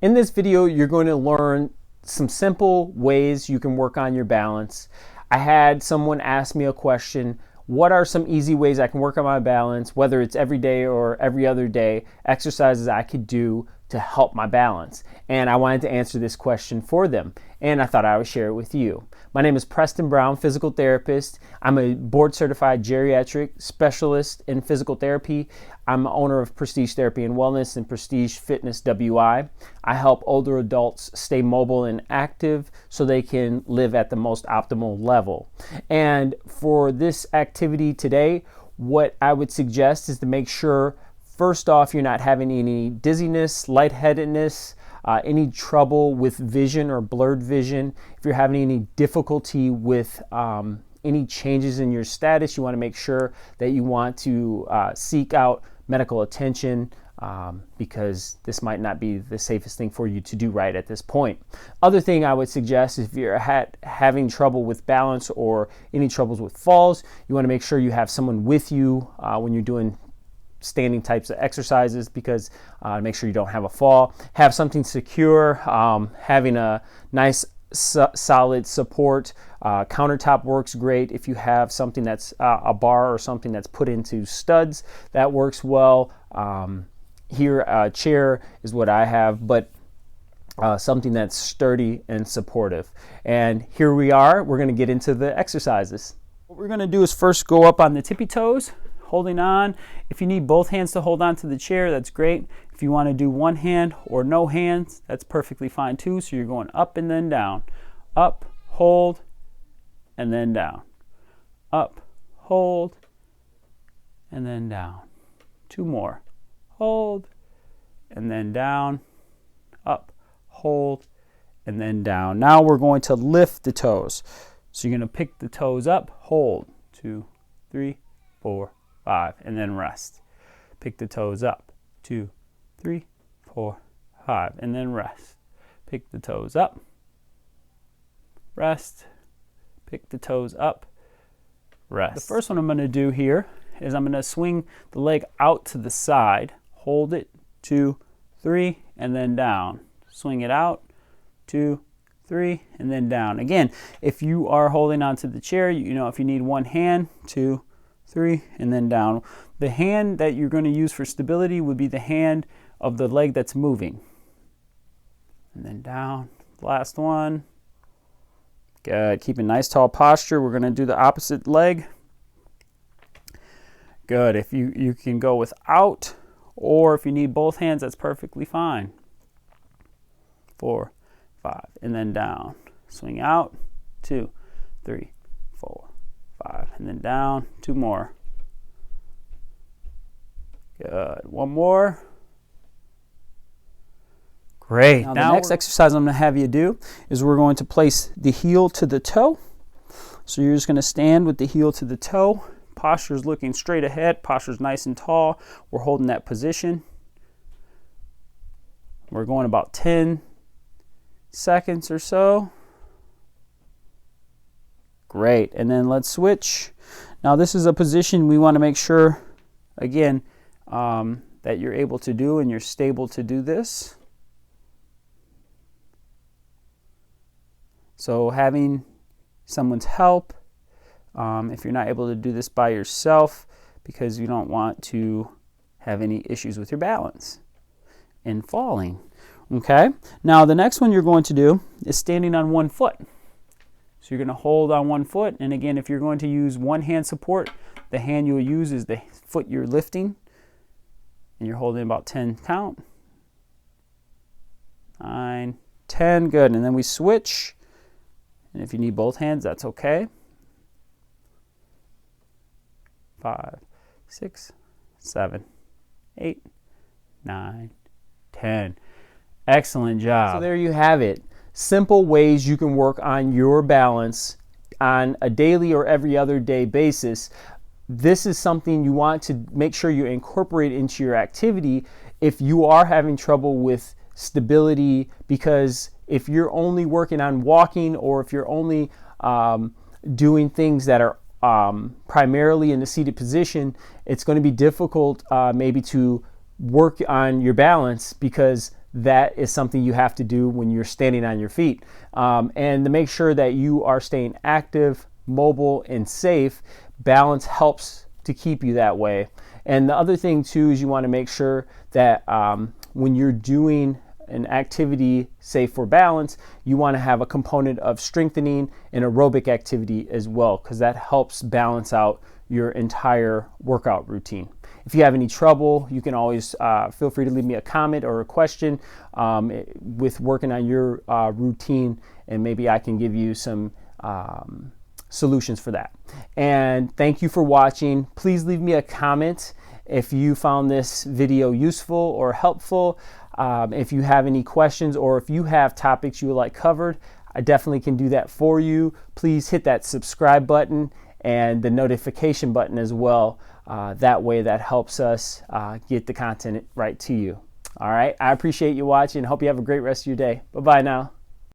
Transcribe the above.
In this video, you're going to learn some simple ways you can work on your balance. I had someone ask me a question, what are some easy ways I can work on my balance, whether it's every day or every other day, exercises I could do to help my balance? And I wanted to answer this question for them, and I thought I would share it with you. My name is Preston Brown, physical therapist. I'm a board certified geriatric specialist in physical therapy. I'm owner of Prestige Therapy and Wellness and Prestige Fitness WI. I help older adults stay mobile and active so they can live at the most optimal level. And for this activity today, what I would suggest is to make sure, first off, you're not having any dizziness, lightheadedness, any trouble with vision or blurred vision. If you're having any difficulty with any changes in your status, you want to make sure that you want to seek out medical attention because this might not be the safest thing for you to do right at this point. Other thing I would suggest is if you're having trouble with balance or any troubles with falls, you want to make sure you have someone with you when you're doing standing types of exercises, because make sure you don't have a fall. Have something secure, having a nice solid support. Countertop works great. If you have something that's a bar or something that's put into studs, that works well. Here, a chair is what I have, but something that's sturdy and supportive. And here we are. We're going to get into the exercises. What we're going to do is first go up on the tippy toes, holding on. If you need both hands to hold on to the chair, that's great. If you want to do one hand or no hands, that's perfectly fine too. So you're going up and then down. Up, hold, and then down. Up, hold, and then down. Two more. Hold, and then down. Up, hold, and then down. Now we're going to lift the toes. So you're going to pick the toes up, hold. 2, 3, 4, 5, and then rest. Pick the toes up. 2, 3, 4, 5, and then rest. Pick the toes up. Rest. Pick the toes up. Rest. The first one I'm going to do here is I'm going to swing the leg out to the side. Hold it. 2, 3, and then down. Swing it out. 2, 3, and then down. Again, if you are holding onto the chair, if you need one hand, 2, 3, and then down. The hand that you're going to use for stability would be the hand of the leg that's moving. And then down. Last one. Good. Keep a nice tall posture. We're going to do the opposite leg. Good. If you can go without, or if you need both hands, that's perfectly fine. 4, 5, and then down. Swing out. 2, 3, 4, 5, and then down. 2 more. Good. One more. Great. Now the next exercise I'm going to have you do is we're going to place the heel to the toe. So you're just going to stand with the heel to the toe. Posture's looking straight ahead. Posture's nice and tall. We're holding that position. We're going about 10 seconds or so. Great. And then let's switch. Now this is a position we want to make sure, again, that you're able to do and you're stable to do this. So having someone's help, if you're not able to do this by yourself, because you don't want to have any issues with your balance and falling. Okay? Now the next one you're going to do is standing on one foot. So you're going to hold on one foot, and again, if you're going to use one hand support, the hand you'll use is the foot you're lifting, and you're holding about 10 count. 9, 10, good. And then we switch, and if you need both hands, that's okay. 5, 6, 7, 8, 9, 10. Excellent job. So there you have it. Simple ways you can work on your balance on a daily or every other day basis. This is something you want to make sure you incorporate into your activity if you are having trouble with stability, because if you're only working on walking, or if you're only doing things that are primarily in the seated position, it's going to be difficult maybe to work on your balance, because that is something you have to do when you're standing on your feet. And to make sure that you are staying active, mobile, and safe, balance helps to keep you that way. And the other thing too is you want to make sure that when you're doing an activity, say for balance, you want to have a component of strengthening and aerobic activity as well, because that helps balance out your entire workout routine. If you have any trouble, you can always feel free to leave me a comment or a question with working on your routine, and maybe I can give you some solutions for that. And thank you for watching. Please leave me a comment if you found this video useful or helpful. If you have any questions or if you have topics you would like covered, I definitely can do that for you. Please hit that subscribe button and the notification button as well. That way that helps us get the content right to you. All right, I appreciate you watching. Hope you have a great rest of your day. Bye-bye now.